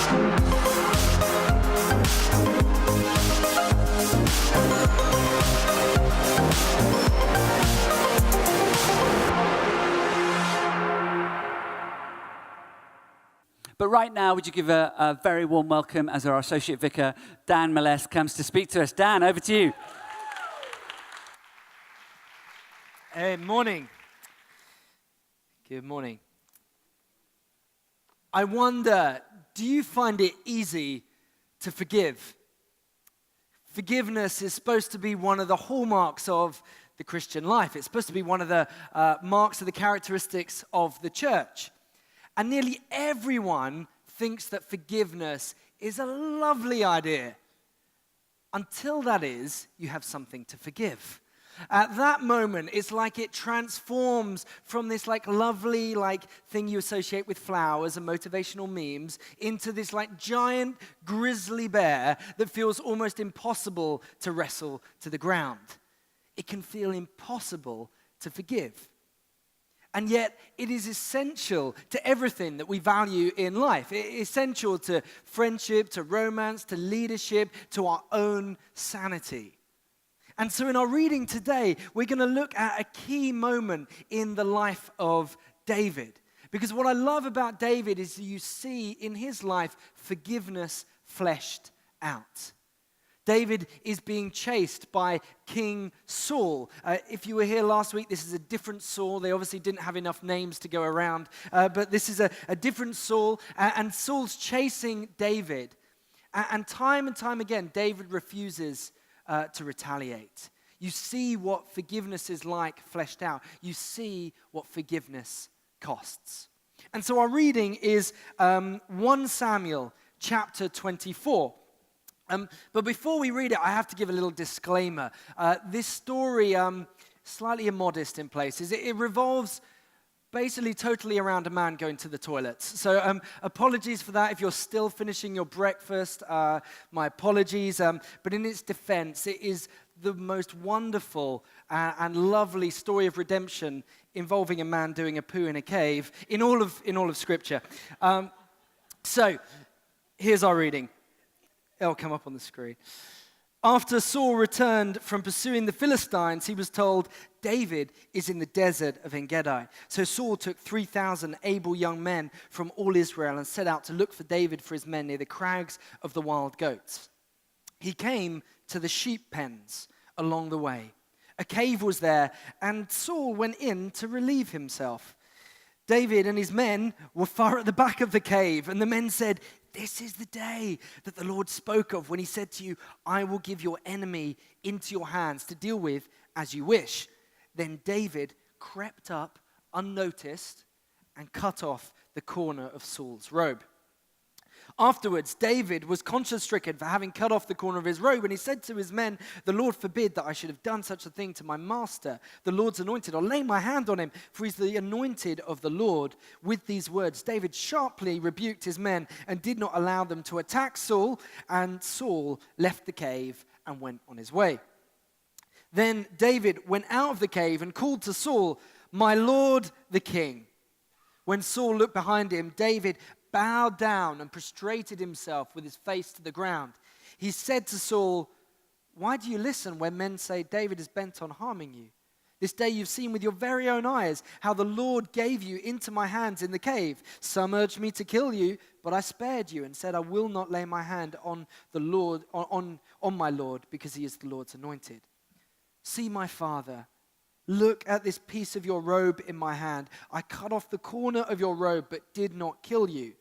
But right now, would you give a very warm welcome as our Associate Vicar, Dan Millest, comes to speak to us. Dan, over to you. Hey, morning. Good morning. I wonder, do you find it easy to forgive? Forgiveness is supposed to be one of the hallmarks of the Christian life. It's supposed to be one of the marks of the characteristics of the church. And nearly everyone thinks that forgiveness is a lovely idea. Until that is, you have something to forgive. At that moment, it's like it transforms from this lovely thing you associate with flowers and motivational memes into this giant grizzly bear that feels almost impossible to wrestle to the ground. It can feel impossible to forgive. And yet, it is essential to everything that we value in life. It's essential to friendship, to romance, to leadership, to our own sanity. And so in our reading today, we're going to look at a key moment in the life of David. Because what I love about David is you see in his life forgiveness fleshed out. David is being chased by King Saul. If you were here last week, this is a different Saul. They obviously didn't have enough names to go around, but this is a different Saul, and Saul's chasing David. And time again, David refuses to retaliate. You see what forgiveness is like fleshed out. You see what forgiveness costs. And so our reading is 1 Samuel chapter 24. But before we read it, I have to give a little disclaimer. This story, slightly immodest in places. It revolves basically totally around a man going to the toilets. So apologies for that if you're still finishing your breakfast. My apologies. But in its defense, it is the most wonderful and lovely story of redemption involving a man doing a poo in a cave in all of Scripture. So here's our reading. It'll come up on the screen. After Saul returned from pursuing the Philistines, he was told, David is in the desert of En-Gedi. So Saul took 3,000 able young men from all Israel and set out to look for David for his men near the crags of the wild goats. He came to the sheep pens along the way. A cave was there, and Saul went in to relieve himself. David and his men were far at the back of the cave, and the men said, this is the day that the Lord spoke of when he said to you, I will give your enemy into your hands to deal with as you wish. Then David crept up unnoticed and cut off the corner of Saul's robe. Afterwards, David was conscience-stricken for having cut off the corner of his robe, and he said to his men, the Lord forbid that I should have done such a thing to my master, the Lord's anointed, or lay my hand on him, for he's the anointed of the Lord. With these words, David sharply rebuked his men and did not allow them to attack Saul, and Saul left the cave and went on his way. Then David went out of the cave and called to Saul, my Lord the king. When Saul looked behind him, David bowed down and prostrated himself with his face to the ground. He said to Saul, why do you listen when men say David is bent on harming you? This day you've seen with your very own eyes how the Lord gave you into my hands in the cave. Some urged me to kill you, but I spared you and said, I will not lay my hand on the Lord, on my Lord, because he is the Lord's anointed. See, my father, look at this piece of your robe in my hand. I cut off the corner of your robe, but did not kill you.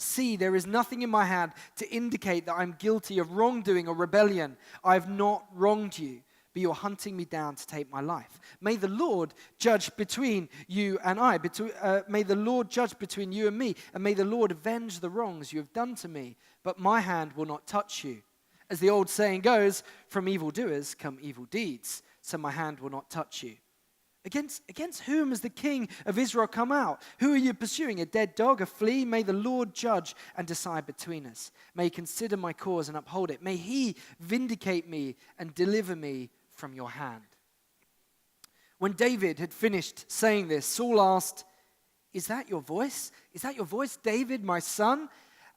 See, there is nothing in my hand to indicate that I'm guilty of wrongdoing or rebellion. I have not wronged you, but you are hunting me down to take my life. May the Lord judge between you and I. May the Lord judge between you and me, and may the Lord avenge the wrongs you have done to me. But my hand will not touch you. As the old saying goes, from evildoers come evil deeds, so my hand will not touch you. Against whom has the king of Israel come out? Who are you pursuing? A dead dog, a flea? May the Lord judge and decide between us. May he consider my cause and uphold it. May he vindicate me and deliver me from your hand. When David had finished saying this, Saul asked, is that your voice? Is that your voice, David, my son?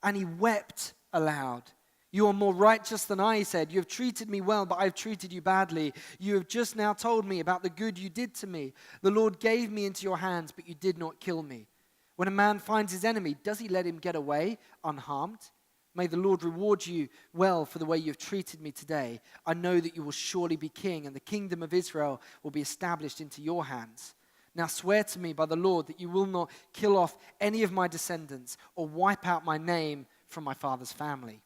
and he wept aloud. You are more righteous than I, he said. You have treated me well, but I've treated you badly. You have just now told me about the good you did to me. The Lord gave me into your hands, but you did not kill me. When a man finds his enemy, does he let him get away unharmed? May the Lord reward you well for the way you've treated me today. I know that you will surely be king, and the kingdom of Israel will be established into your hands. Now swear to me by the Lord that you will not kill off any of my descendants or wipe out my name from my father's family.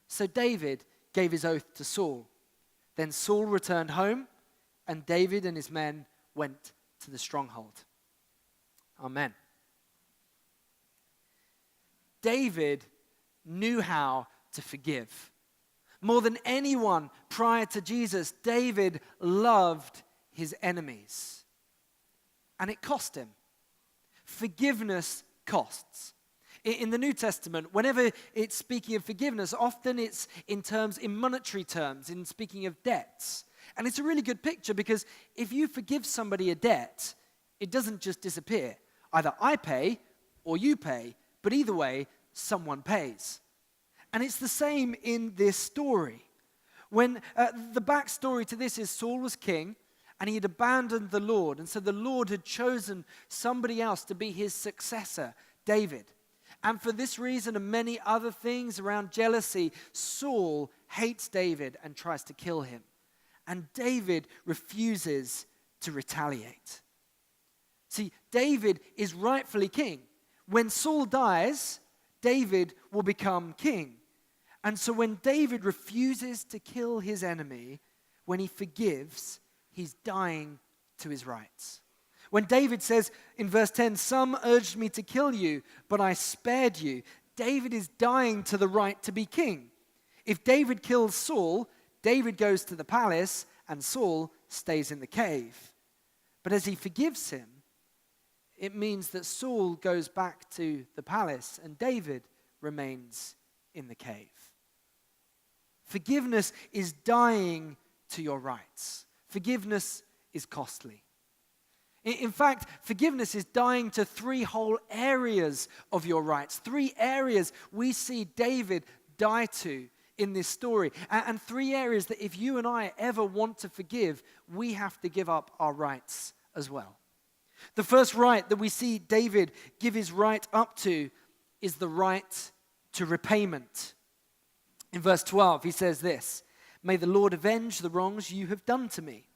So David gave his oath to Saul. Then Saul returned home, and David and his men went to the stronghold. Amen. David knew how to forgive. More than anyone prior to Jesus, David loved his enemies. And it cost him. Forgiveness costs. In the New Testament, whenever it's speaking of forgiveness, often it's in monetary terms, in speaking of debts. And it's a really good picture because if you forgive somebody a debt, it doesn't just disappear. Either I pay or you pay, but either way, someone pays. And it's the same in this story. When the backstory to this is Saul was king, and he had abandoned the Lord. And so the Lord had chosen somebody else to be his successor, David. And for this reason and many other things around jealousy, Saul hates David and tries to kill him. And David refuses to retaliate. See, David is rightfully king. When Saul dies, David will become king. And so when David refuses to kill his enemy, when he forgives, he's dying to his rights. When David says in verse 10, "Some urged me to kill you, but I spared you," David is dying to the right to be king. If David kills Saul, David goes to the palace and Saul stays in the cave. But as he forgives him, it means that Saul goes back to the palace and David remains in the cave. Forgiveness is dying to your rights. Forgiveness is costly. In fact, forgiveness is dying to three whole areas of your rights. Three areas we see David die to in this story. And three areas that if you and I ever want to forgive, we have to give up our rights as well. The first right that we see David give his right up to is the right to repayment. In verse 12, he says this, "May the Lord avenge the wrongs you have done to me."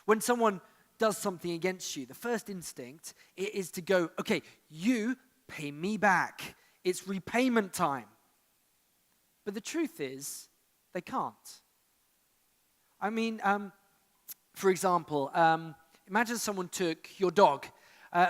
When someone does something against you, the first instinct is to go, okay, you pay me back. It's repayment time. But the truth is, they can't. I mean, for example, imagine someone took your dog.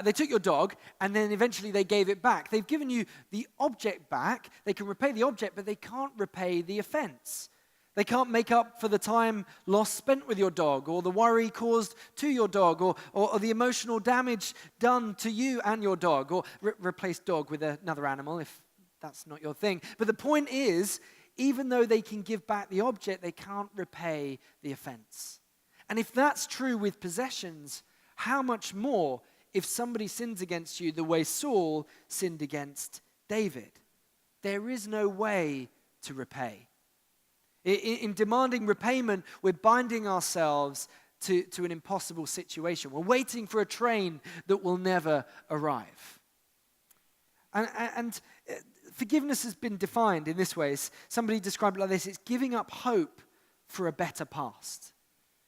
They took your dog, and then eventually they gave it back. They've given you the object back. They can repay the object, but they can't repay the offense. They can't make up for the time lost spent with your dog, or the worry caused to your dog, or the emotional damage done to you and your dog, or replace dog with another animal if that's not your thing. But the point is, even though they can give back the object, they can't repay the offense. And if that's true with possessions, how much more if somebody sins against you the way Saul sinned against David? There is no way to repay. In demanding repayment, we're binding ourselves to an impossible situation. We're waiting for a train that will never arrive. And forgiveness has been defined in this way. Somebody described it like this: it's giving up hope for a better past.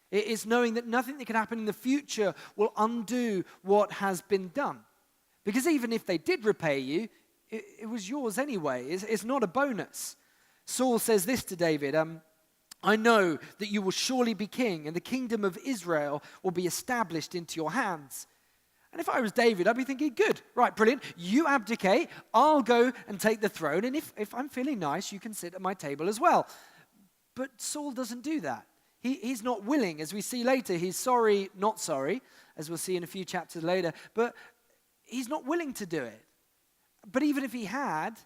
It's knowing that nothing that can happen in the future will undo what has been done. Because even if they did repay you, it was yours anyway. It's not a bonus. Saul says this to David, "I know that you will surely be king, and the kingdom of Israel will be established into your hands." And if I was David, I'd be thinking, good, right, brilliant. You abdicate, I'll go and take the throne, and if I'm feeling nice, you can sit at my table as well. But Saul doesn't do that. He's not willing, as we see later. He's sorry, not sorry, as we'll see in a few chapters later, but he's not willing to do it. But even if he had,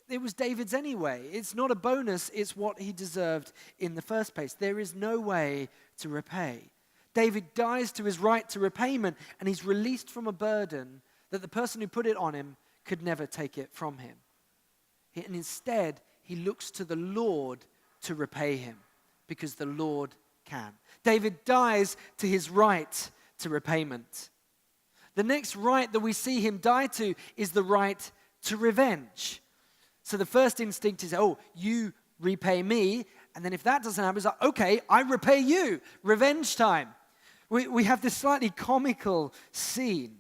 it was David's anyway. It's not a bonus, it's what he deserved in the first place. There is no way to repay. David dies to his right to repayment, and he's released from a burden that the person who put it on him could never take it from him. And instead, he looks to the Lord to repay him, because the Lord can. David dies to his right to repayment. The next right that we see him die to is the right to revenge. So the first instinct is, oh, you repay me. And then if that doesn't happen, it's like, okay, I repay you. Revenge time. We have this slightly comical scene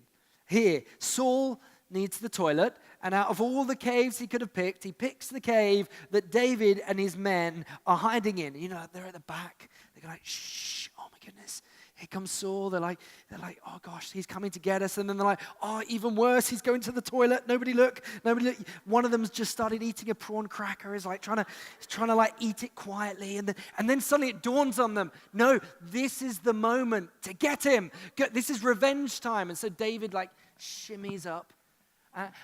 here. Saul needs the toilet, and out of all the caves he could have picked, he picks the cave that David and his men are hiding in. You know, they're at the back. They're like, shh, oh my goodness. Here comes Saul. They're like, oh gosh, he's coming to get us. And then they're like, oh, even worse, he's going to the toilet. Nobody look. One of them's just started eating a prawn cracker. He's like trying to like eat it quietly. And then suddenly it dawns on them, no, this is the moment to get him. This is revenge time. And so David like shimmies up.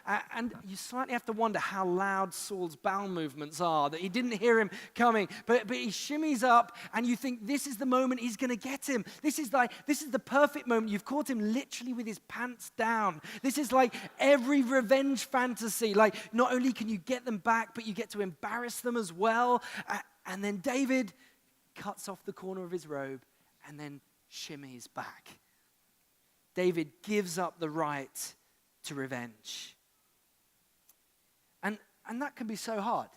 And you slightly have to wonder how loud Saul's bowel movements are, that he didn't hear him coming. But he shimmies up, and you think this is the moment he's going to get him. This is the perfect moment. You've caught him literally with his pants down. This is like every revenge fantasy. Like, not only can you get them back, but you get to embarrass them as well. And then David cuts off the corner of his robe and then shimmies back. David gives up the right to revenge. And that can be so hard.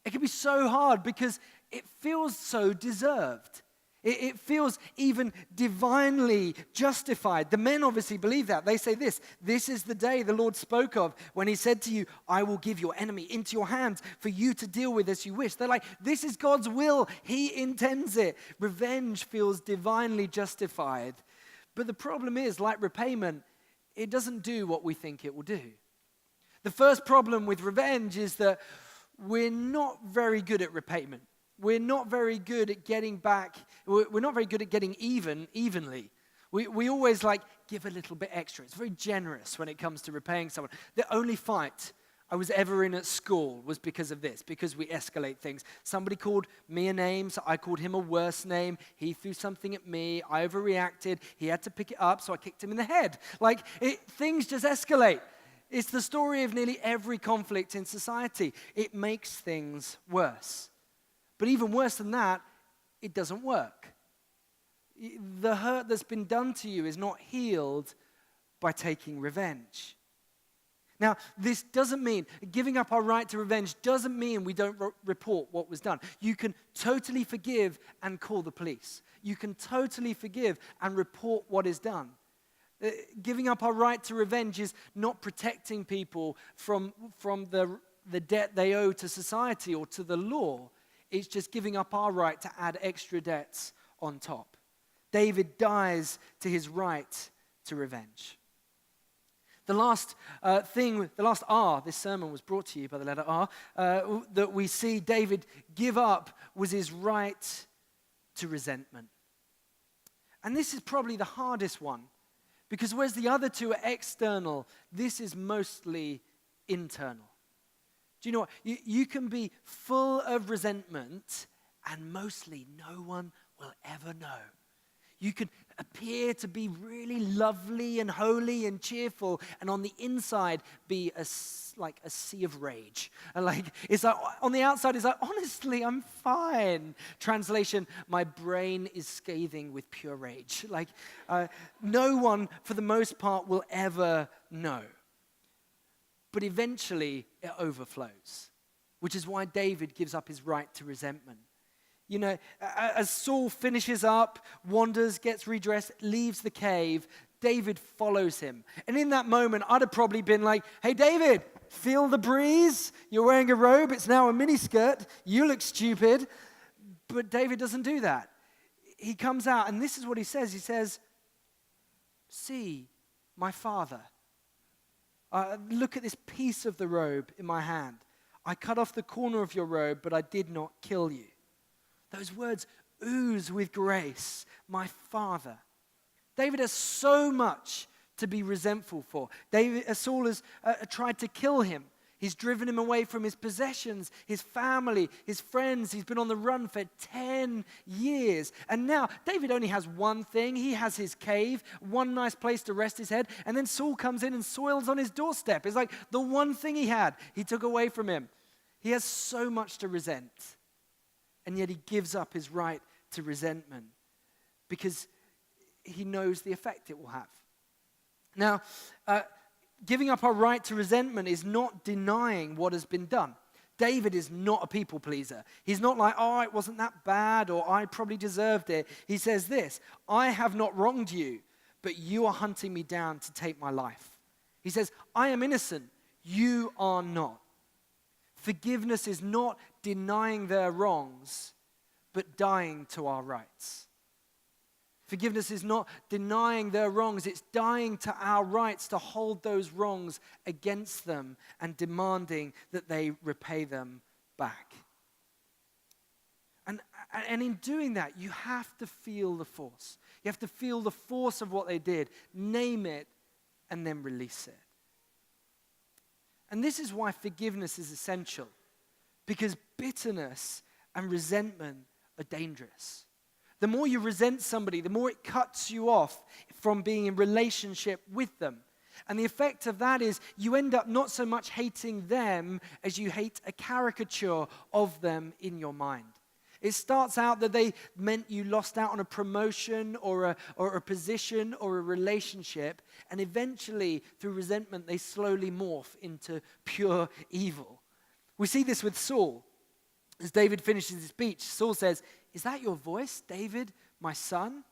It can be so hard because it feels so deserved. It feels even divinely justified. The men obviously believe that. They say this is the day the Lord spoke of when he said to you, I will give your enemy into your hands for you to deal with as you wish. They're like, this is God's will. He intends it. Revenge feels divinely justified. But the problem is, like repayment, it doesn't do what we think it will do. The first problem with revenge is that we're not very good at repayment. We're not very good at getting back. We're not very good at getting evenly. We always like give a little bit extra. It's very generous when it comes to repaying someone. The only fight I was ever in at school was because of this, because we escalate things. Somebody called me a name, so I called him a worse name. He threw something at me. I overreacted. He had to pick it up, so I kicked him in the head. Things just escalate. It's the story of nearly every conflict in society. It makes things worse. But even worse than that, it doesn't work. The hurt that's been done to you is not healed by taking revenge. Now, this doesn't mean, giving up our right to revenge doesn't mean we don't report what was done. You can totally forgive and call the police. You can totally forgive and report what is done. Giving up our right to revenge is not protecting people from the debt they owe to society or to the law. It's just giving up our right to add extra debts on top. David dies to his right to revenge. The last R, this sermon was brought to you by the letter R, that we see David give up was his right to resentment. And this is probably the hardest one, because whereas the other two are external, this is mostly internal. Do you know what? You can be full of resentment and mostly no one will ever know. You can appear to be really lovely and holy and cheerful, and on the inside be like a sea of rage. And it's like on the outside, it's like, honestly, I'm fine. Translation: my brain is scathing with pure rage. No one, for the most part, will ever know. But eventually, it overflows, which is why David gives up his right to resentment. You know, as Saul finishes up, wanders, gets redressed, leaves the cave, David follows him. And in that moment, I'd have probably been like, hey, David, feel the breeze? You're wearing a robe. It's now a miniskirt. You look stupid. But David doesn't do that. He comes out, and this is what he says. He says, see, my father. Look at this piece of the robe in my hand. I cut off the corner of your robe, but I did not kill you. Those words ooze with grace, my father. David has so much to be resentful for. Saul has tried to kill him. He's driven him away from his possessions, his family, his friends. He's been on the run for 10 years. And now David only has one thing. He has his cave, one nice place to rest his head. And then Saul comes in and soils on his doorstep. It's like the one thing he had, he took away from him. He has so much to resent, and yet he gives up his right to resentment because he knows the effect it will have. Now, giving up our right to resentment is not denying what has been done. David is not a people pleaser. He's not like, oh, it wasn't that bad, or I probably deserved it. He says this, I have not wronged you, but you are hunting me down to take my life. He says, I am innocent, you are not. Forgiveness is not denying their wrongs, but dying to our rights. Forgiveness is not denying their wrongs, it's dying to our rights to hold those wrongs against them and demanding that they repay them back. And in doing that, you have to feel the force. You have to feel the force of what they did, name it, and then release it. And this is why forgiveness is essential, because bitterness and resentment are dangerous. The more you resent somebody, the more it cuts you off from being in relationship with them. And the effect of that is you end up not so much hating them as you hate a caricature of them in your mind. It starts out that they meant you lost out on a promotion or a position or a relationship, and eventually, through resentment, they slowly morph into pure evil. We see this with Saul. As David finishes his speech, Saul says, "Is that your voice, David, my son?"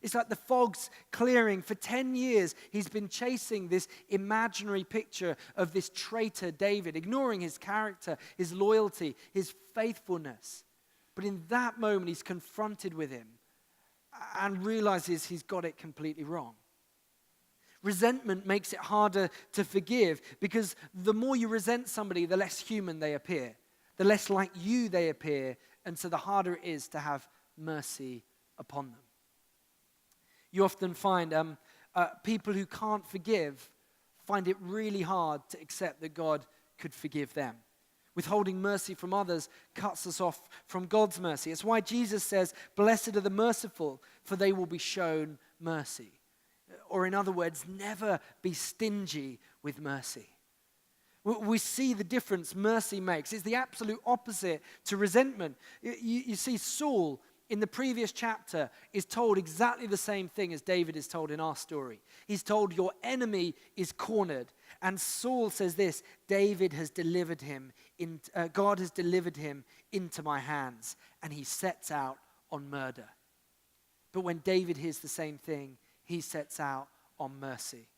It's like the fog's clearing. For 10 years, he's been chasing this imaginary picture of this traitor David, ignoring his character, his loyalty, his faithfulness. But in that moment, he's confronted with him and realizes he's got it completely wrong. Resentment makes it harder to forgive because the more you resent somebody, the less human they appear, the less like you they appear, and so the harder it is to have mercy upon them. You often find people who can't forgive find it really hard to accept that God could forgive them. Withholding mercy from others cuts us off from God's mercy. It's why Jesus says, "Blessed are the merciful, for they will be shown mercy." Or in other words, never be stingy with mercy. We see the difference mercy makes. It's the absolute opposite to resentment. You see, Saul, in the previous chapter, is told exactly the same thing as David is told in our story. He's told, your enemy is cornered. And Saul says this, God has delivered him into my hands. And he sets out on murder. But when David hears the same thing, he sets out on mercy.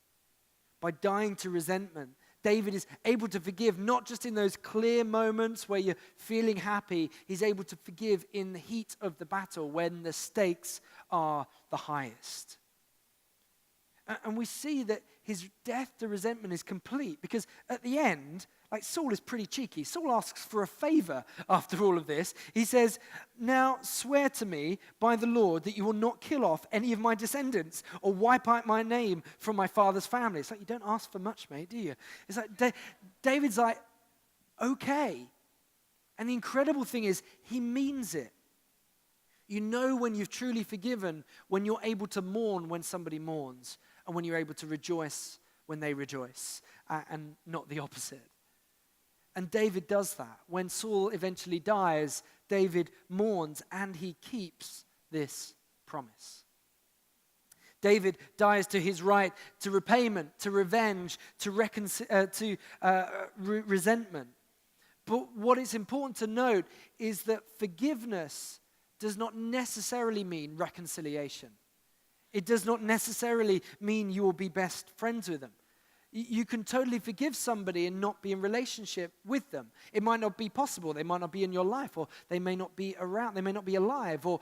By dying to resentment, David is able to forgive not just in those clear moments where you're feeling happy. He's able to forgive in the heat of the battle when the stakes are the highest. And we see that his death to resentment is complete because at the end, like Saul is pretty cheeky. Saul asks for a favor after all of this. He says, "Now swear to me by the Lord that you will not kill off any of my descendants or wipe out my name from my father's family." It's like, you don't ask for much, mate, do you? It's like David's like, okay. And the incredible thing is he means it. You know when you've truly forgiven, when you're able to mourn when somebody mourns, and when you're able to rejoice when they rejoice, and not the opposite. And David does that. When Saul eventually dies, David mourns and he keeps this promise. David dies to his right to repayment, to revenge, to resentment. But what is important to note is that forgiveness does not necessarily mean reconciliation. It does not necessarily mean you will be best friends with them. You can totally forgive somebody and not be in relationship with them. It might not be possible. They might not be in your life, or they may not be around. They may not be alive, or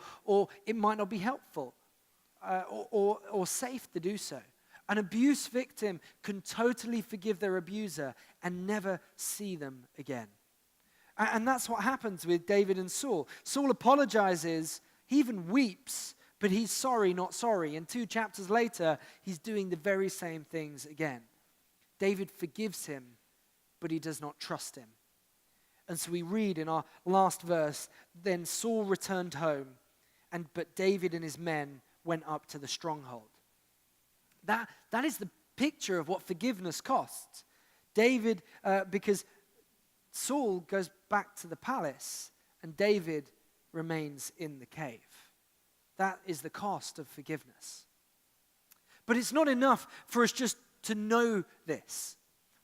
it might not be helpful or safe to do so. An abuse victim can totally forgive their abuser and never see them again. And that's what happens with David and Saul. Saul apologizes. He even weeps. But he's sorry, not sorry. And 2 chapters later, he's doing the very same things again. David forgives him, but he does not trust him. And so we read in our last verse, "Then Saul returned home, but David and his men went up to the stronghold." That is the picture of what forgiveness costs. David, because Saul goes back to the palace, and David remains in the cave. That is the cost of forgiveness. But it's not enough for us just to know this.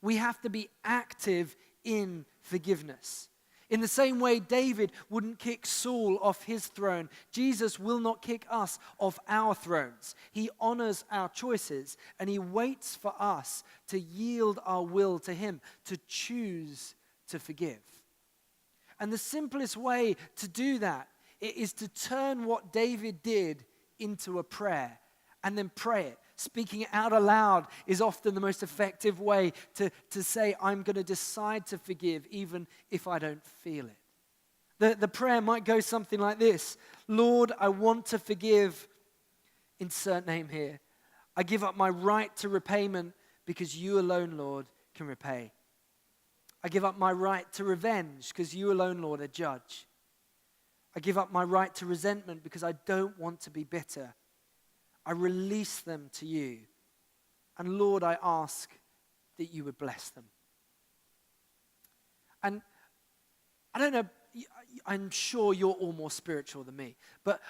We have to be active in forgiveness. In the same way David wouldn't kick Saul off his throne, Jesus will not kick us off our thrones. He honors our choices, and he waits for us to yield our will to him, to choose to forgive. And the simplest way to do that is to turn what David did into a prayer and then pray it. Speaking it out aloud is often the most effective way to say, I'm going to decide to forgive even if I don't feel it. The prayer might go something like this: Lord, I want to forgive, insert name here. I give up my right to repayment because you alone, Lord, can repay. I give up my right to revenge because you alone, Lord, are judge. I give up my right to resentment because I don't want to be bitter. I release them to you. And Lord, I ask that you would bless them. And I don't know, I'm sure you're all more spiritual than me. But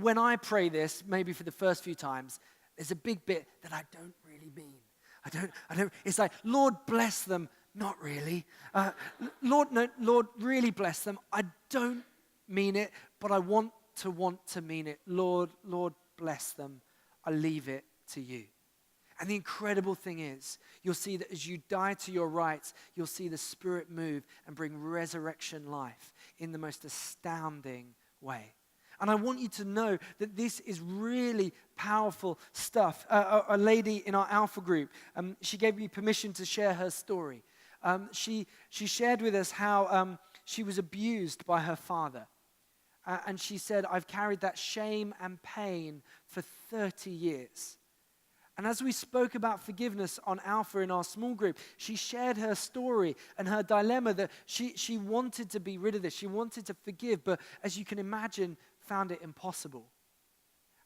when I pray this, maybe for the first few times, there's a big bit that I don't really mean. I don't, it's like, Lord, bless them. Not really. Lord, really bless them. I don't mean it, but I want to mean it. Lord, bless them. I leave it to you. And the incredible thing is, you'll see that as you die to your rights, you'll see the Spirit move and bring resurrection life in the most astounding way. And I want you to know that this is really powerful stuff. A lady in our Alpha group, she gave me permission to share her story. She shared with us how she was abused by her father. And she said, I've carried that shame and pain for 30 years. And as we spoke about forgiveness on Alpha in our small group, she shared her story and her dilemma that she wanted to be rid of this. She wanted to forgive, but as you can imagine, found it impossible.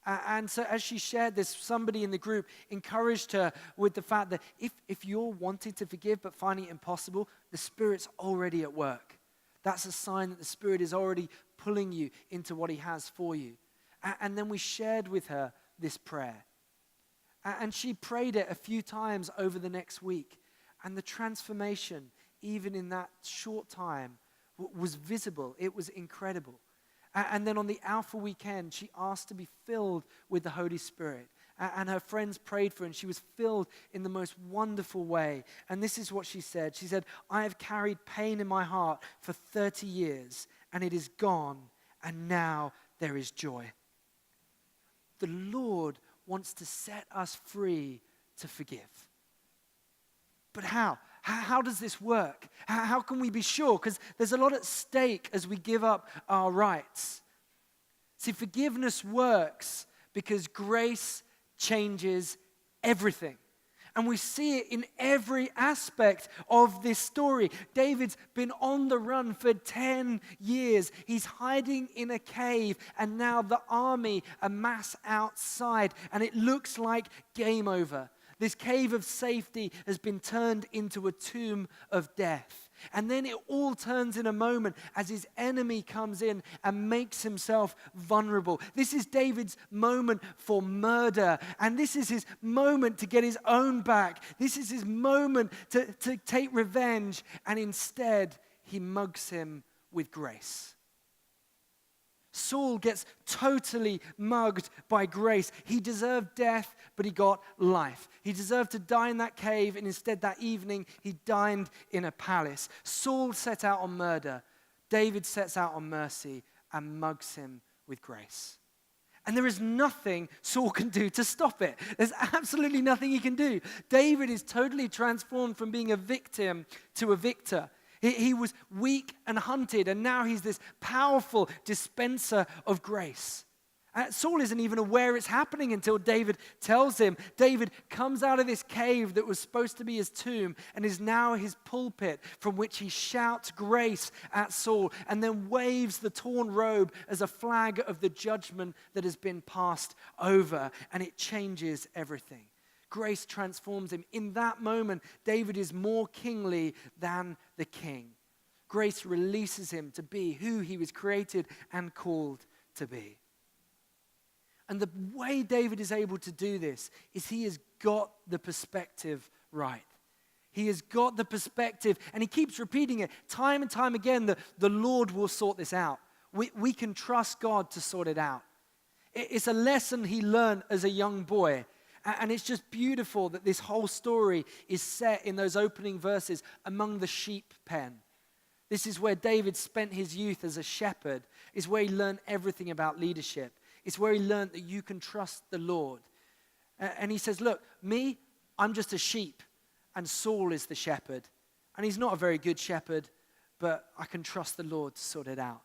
And so as she shared this, somebody in the group encouraged her with the fact that if you're wanting to forgive but finding it impossible, the Spirit's already at work. That's a sign that the Spirit is already pulling you into what he has for you. And then we shared with her this prayer. And she prayed it a few times over the next week. And the transformation, even in that short time, was visible. It was incredible. And then on the Alpha weekend, she asked to be filled with the Holy Spirit. And her friends prayed for her, and she was filled in the most wonderful way. And this is what she said. She said, I have carried pain in my heart for 30 years, and it is gone, and now there is joy. The Lord wants to set us free to forgive. But how? How does this work? How can we be sure? Because there's a lot at stake as we give up our rights. See, forgiveness works because grace changes everything. And we see it in every aspect of this story. David's been on the run for 10 years. He's hiding in a cave, and now the army amass outside, and it looks like game over. This cave of safety has been turned into a tomb of death. And then it all turns in a moment as his enemy comes in and makes himself vulnerable. This is David's moment for murder. And this is his moment to get his own back. This is his moment to take revenge. And instead, he mugs him with grace. Saul gets totally mugged by grace. He deserved death, but he got life. He deserved to die in that cave, and instead that evening, he dined in a palace. Saul set out on murder. David sets out on mercy and mugs him with grace. And there is nothing Saul can do to stop it. There's absolutely nothing he can do. David is totally transformed from being a victim to a victor. He was weak and hunted, and now he's this powerful dispenser of grace. Saul isn't even aware it's happening until David tells him. David comes out of this cave that was supposed to be his tomb and is now his pulpit, from which he shouts grace at Saul and then waves the torn robe as a flag of the judgment that has been passed over, and it changes everything. Grace transforms him. In that moment, David is more kingly than the king. grace releases him to be who he was created and called to be. And the way David is able to do this is he has got the perspective right. He has got the perspective, and he keeps repeating it time and time again, that the Lord will sort this out. We can trust God to sort it out. It's a lesson he learned as a young boy. And it's just beautiful that this whole story is set in those opening verses among the sheep pen. This is where David spent his youth as a shepherd. It's where he learned everything about leadership. It's where he learned that you can trust the Lord. And he says, look, I'm just a sheep, and Saul is the shepherd. And he's not a very good shepherd, but I can trust the Lord to sort it out.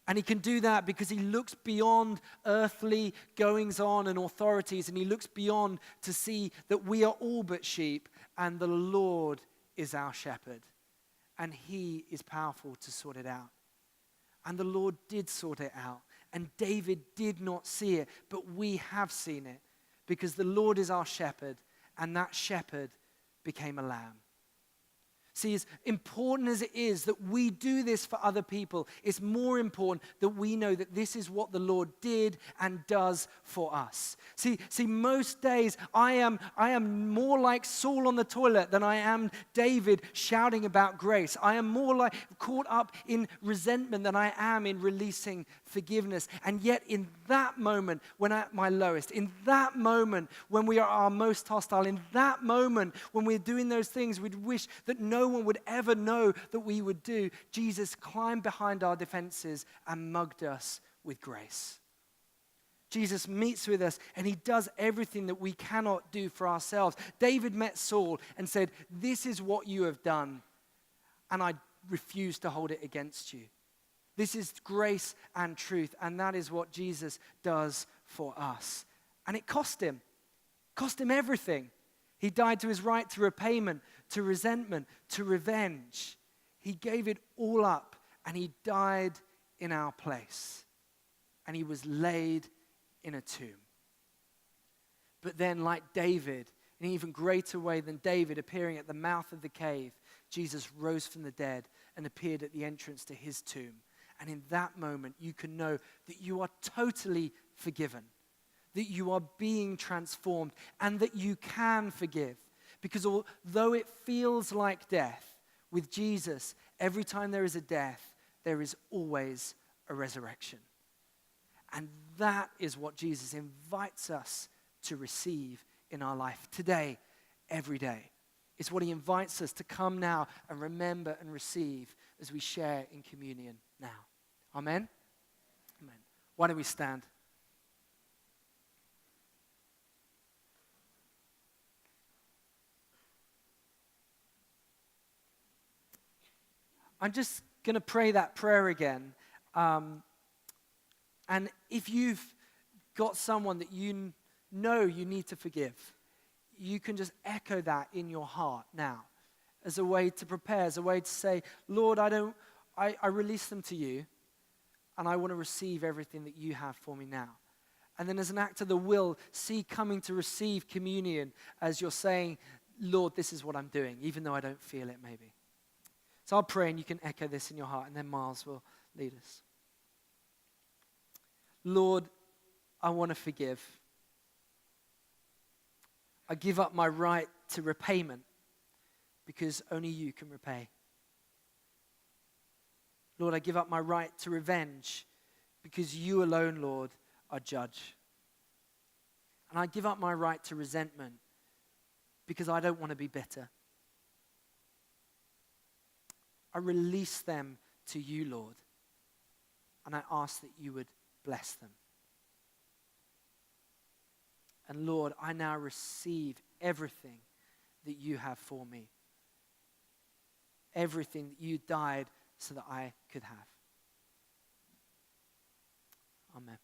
And he can do that because he looks beyond earthly goings-on and authorities, and he looks beyond to see that we are all but sheep, and the Lord is our shepherd. And he is powerful to sort it out. And the Lord did sort it out. And David did not see it, but we have seen it, because the Lord is our shepherd, and that shepherd became a lamb. See, as important as it is that we do this for other people, it's more important that we know that this is what the Lord did and does for us. See, most days I am more like Saul on the toilet than I am David shouting about grace. I am more like caught up in resentment than I am in releasing forgiveness. And yet in that moment, when I'm at my lowest, in that moment when we are our most hostile, in that moment when we're doing those things we'd wish that no one would ever know that we would do, Jesus climbed behind our defenses and mugged us with grace. Jesus meets with us and he does everything that we cannot do for ourselves. David met Saul and said, "This is what you have done, and I refuse to hold it against you." This is grace and truth, and that is what Jesus does for us. And it cost him everything. He died to his right to repayment, to resentment, to revenge. He gave it all up, and he died in our place. And he was laid in a tomb. But then, like David, in an even greater way than David, appearing at the mouth of the cave, Jesus rose from the dead and appeared at the entrance to his tomb. And in that moment, you can know that you are totally forgiven, that you are being transformed, and that you can forgive. Because although it feels like death, with Jesus, every time there is a death, there is always a resurrection. And that is what Jesus invites us to receive in our life today, every day. It's what he invites us to come now and remember and receive as we share in communion now. Amen? Amen. Why don't we stand? I'm just going to pray that prayer again. And if you've got someone that you know you need to forgive, you can just echo that in your heart now as a way to prepare, as a way to say, Lord, I release them to you, and I want to receive everything that you have for me now. And then as an act of the will, see coming to receive communion as you're saying, Lord, this is what I'm doing, even though I don't feel it maybe. So I'll pray and you can echo this in your heart, and then Miles will lead us. Lord, I want to forgive. I give up my right to repayment because only you can repay. Lord, I give up my right to revenge because you alone, Lord, are judge. And I give up my right to resentment because I don't want to be bitter. I release them to you, Lord, and I ask that you would bless them. And Lord, I now receive everything that you have for me. Everything that you died so that I could have. Amen.